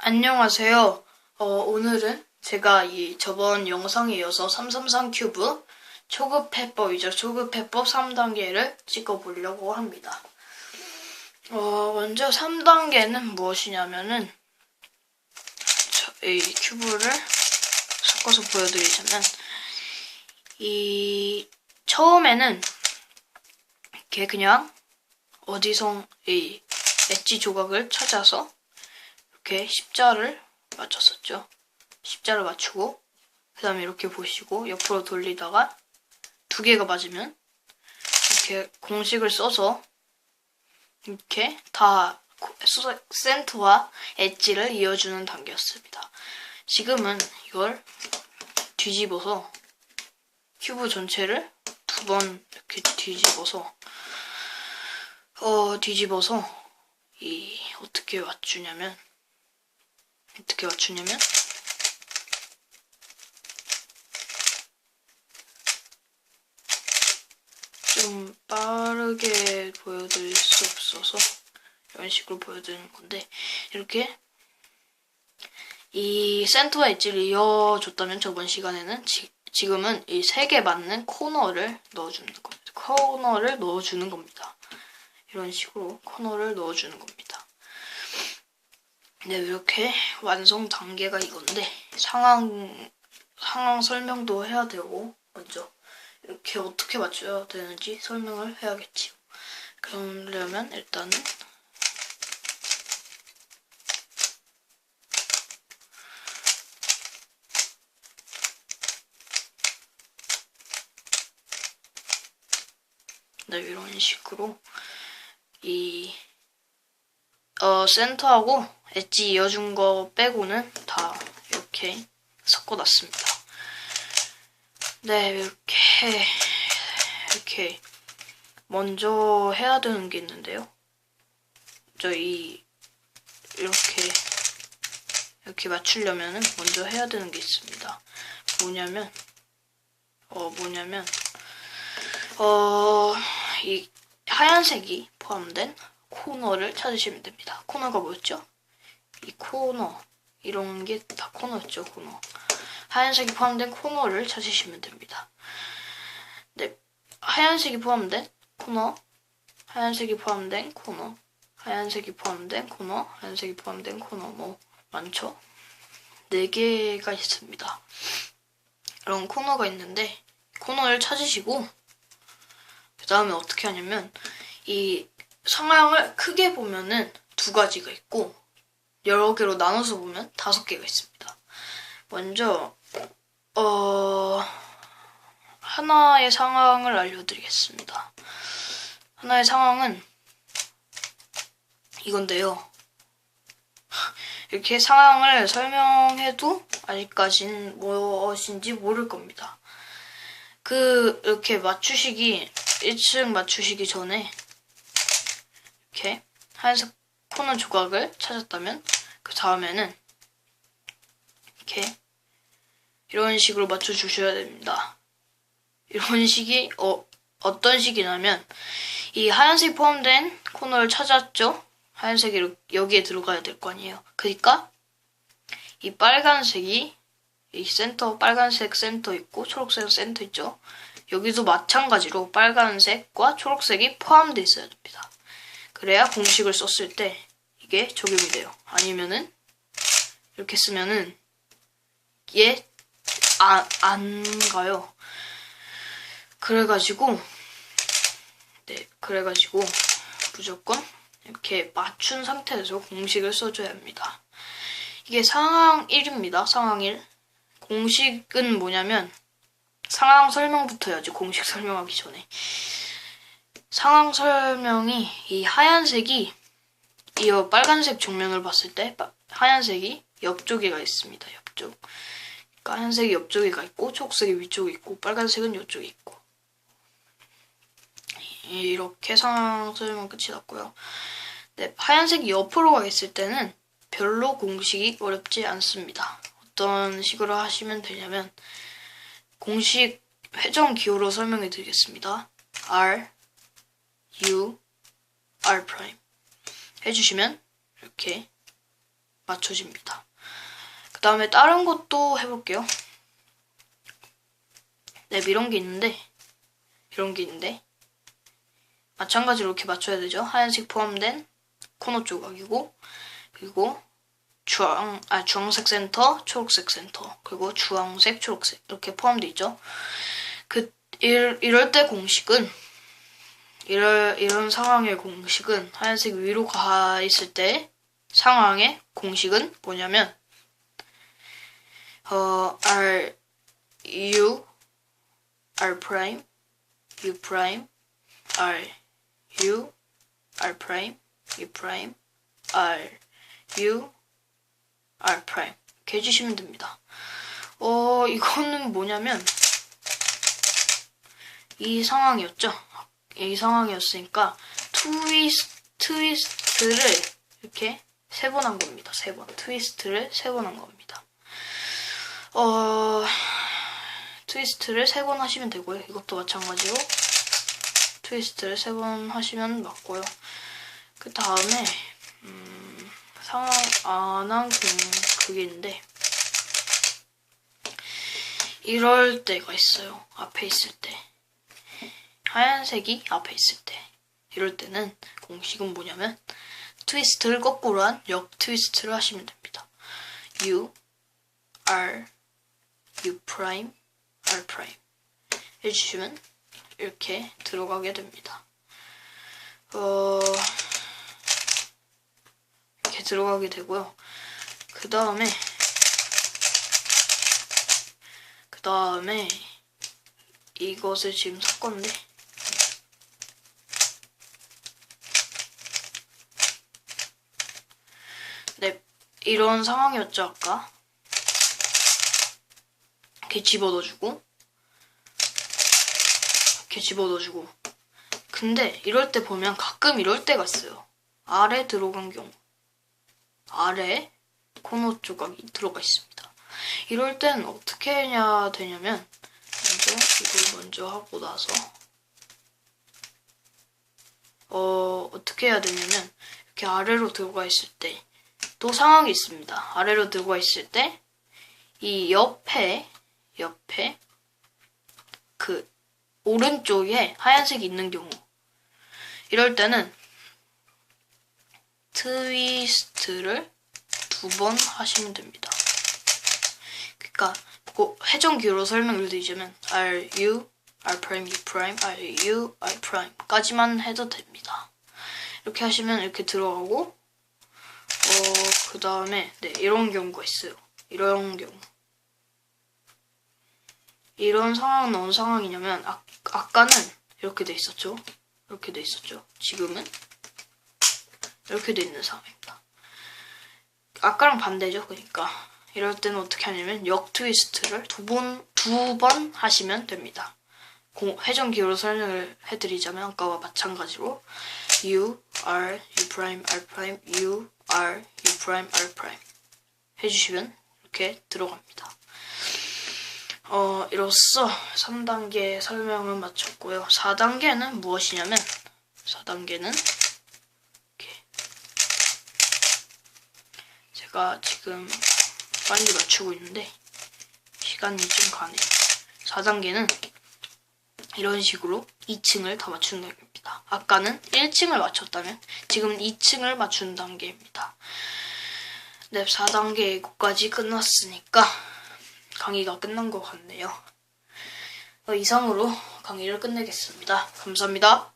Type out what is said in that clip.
안녕하세요. 오늘은 제가 저번 영상에 이어서 333 큐브 초급 해법이죠. 초급 해법 3단계를 찍어보려고 합니다. 먼저 3단계는 무엇이냐면은 이 큐브를 섞어서 보여드리자면 처음에는 이렇게 그냥 어디서 이 엣지 조각을 찾아서 이렇게 십자를 맞췄었죠. 십자를 맞추고 그 다음에 이렇게 보시고 옆으로 돌리다가 두 개가 맞으면 이렇게 공식을 써서 이렇게 다 센터와 엣지를 이어주는 단계였습니다. 지금은 이걸 뒤집어서 큐브 전체를 두 번 이렇게 뒤집어서 어떻게 맞추냐면 좀 빠르게 보여드릴 수 없어서 이런 식으로 보여드리는 건데, 이렇게 이 센터와 엣지를 이어줬다면 저번 시간에는 지금은 이 세 개 맞는 코너를 넣어주는 겁니다. 이런 식으로 코너를 넣어주는 겁니다. 네, 이렇게 완성 단계가 이건데 상황 설명도 해야 되고, 먼저 이렇게 어떻게 맞춰야 되는지 설명을 해야겠지요. 그러려면 일단은 네, 이런 식으로 센터하고 엣지 이어준 거 빼고는 다 이렇게 섞어놨습니다. 네, 이렇게 먼저 해야 되는 게 있는데요. 이렇게 맞추려면은 먼저 해야 되는 게 있습니다. 이 하얀색이 포함된 코너를 찾으시면 됩니다. 코너가 뭐였죠? 이 코너, 이런 게 다 코너였죠, 코너. 하얀색이 포함된 코너를 찾으시면 됩니다. 네, 하얀색이 포함된 코너, 뭐 많죠? 4개가 있습니다. 이런 코너가 있는데 코너를 찾으시고 그 다음에 어떻게 하냐면 이 상황을 크게 보면은 2가지가 있고 여러 개로 나눠서 보면 5개가 있습니다. 먼저 하나의 상황을 알려드리겠습니다. 하나의 상황은 이건데요. 이렇게 상황을 설명해도 아직까진 무엇인지 모를 겁니다. 이렇게 1층 맞추시기 전에 이렇게 하얀색 코너 조각을 찾았다면 그 다음에는 이렇게 이런 식으로 맞춰주셔야 됩니다. 이런 식이 어떤 식이냐면 이 하얀색 포함된 코너를 찾았죠? 하얀색이 여기에 들어가야 될 거 아니에요. 그러니까 이 빨간색이 이 빨간색 센터 있고 초록색 센터 있죠? 여기도 마찬가지로 빨간색과 초록색이 포함되어 있어야 됩니다. 그래야 공식을 썼을 때 이게 적용이 돼요. 아니면은 이렇게 쓰면은 얘 안 가요. 그래가지고 무조건 이렇게 맞춘 상태에서 공식을 써줘야 합니다. 이게 상황 1입니다. 상황 1. 공식은 뭐냐면 상황 설명부터 해야지, 공식 설명하기 전에. 상황 설명이 이 하얀색이 이 빨간색 정면을 봤을 때 하얀색이 옆쪽에가 있습니다. 옆쪽. 그러니까 하얀색이 옆쪽에가 있고 초록색이 위쪽에 있고 빨간색은 이쪽에 있고. 이렇게 상황 설명 끝이 났고요. 네, 하얀색이 옆으로 가 있을 때는 별로 공식이 어렵지 않습니다. 어떤 식으로 하시면 되냐면 공식 회전 기호로 설명해 드리겠습니다. R, U, R' 해주시면 이렇게 맞춰집니다. 그 다음에 다른 것도 해볼게요. 네, 이런 게 있는데 마찬가지로 이렇게 맞춰야 되죠. 하얀색 포함된 코너 조각이고, 그리고 주황색 센터, 초록색 센터, 그리고 주황색, 초록색 이렇게 포함되어 있죠. 이럴 때 공식은 이런 상황의 공식은 하얀색 위로 가 있을 때 상황의 공식은 뭐냐면 R U R 프라임 U 프라임 R U R 프라임 U 프라임 R U R 프라임 이렇게 해주시면 됩니다. 이거는 뭐냐면 이 상황이었죠. 이 상황이었으니까 트위스트를 이렇게 3번 한 겁니다. 3번. 트위스트를 3번 한 겁니다. 트위스트를 3번 하시면 되고요. 이것도 마찬가지로 트위스트를 3번 하시면 맞고요. 그 다음에 상황 안 한 그게 있는데 이럴 때가 있어요. 앞에 있을 때. 하얀색이 앞에 있을 때. 이럴 때는 공식은 뭐냐면 트위스트를 거꾸로 한 역 트위스트를 하시면 됩니다. U, R, U 프라임, R 프라임 해주시면 이렇게 들어가게 됩니다. 이렇게 들어가게 되고요. 그 다음에 이것을 지금 섞었는데 네, 이런 상황이었죠. 아까 이렇게 집어넣어주고 근데 이럴 때 보면 가끔 이럴 때가 있어요. 아래 들어간 경우 아래 코너 조각이 들어가 있습니다. 이럴 땐 어떻게 해야 되냐면 이걸 먼저 하고 나서 어떻게 해야 되냐면 이렇게 아래로 들어가 있을 때 또 상황이 있습니다. 아래로 들어가 있을 때 이 옆에 그 오른쪽에 하얀색이 있는 경우 이럴 때는 트위스트를 2번 하시면 됩니다. 그러니까 회전 기호로 설명을 드리자면 R, U, R 프라임, U 프라임, R, U, R 프라임까지만 해도 됩니다. 이렇게 하시면 이렇게 들어가고 그 다음에 네, 이런 경우가 있어요. 이런 경우 이런 상황은 어느 상황이냐면 아까는 이렇게 돼 있었죠. 지금은 이렇게 돼 있는 상황입니다. 아까랑 반대죠. 그러니까 이럴 때는 어떻게 하냐면 역 트위스트를 두 번 하시면 됩니다. 회전 기호로 설명을 해드리자면 아까와 마찬가지로 U, R, U 프라임, R 프라임, U, R, U 프라임, R 프라임 해주시면 이렇게 들어갑니다. 이로써 3단계 설명을 마쳤고요. 4단계는 무엇이냐면 4단계는 이렇게 제가 지금 빨리 맞추고 있는데 시간이 좀 가네요. 4단계는 이런 식으로 2층을 다 맞추는 단계입니다. 아까는 1층을 맞췄다면 지금은 2층을 맞추는 단계입니다. 네, 4단계 이거까지 끝났으니까 강의가 끝난 것 같네요. 이상으로 강의를 끝내겠습니다. 감사합니다.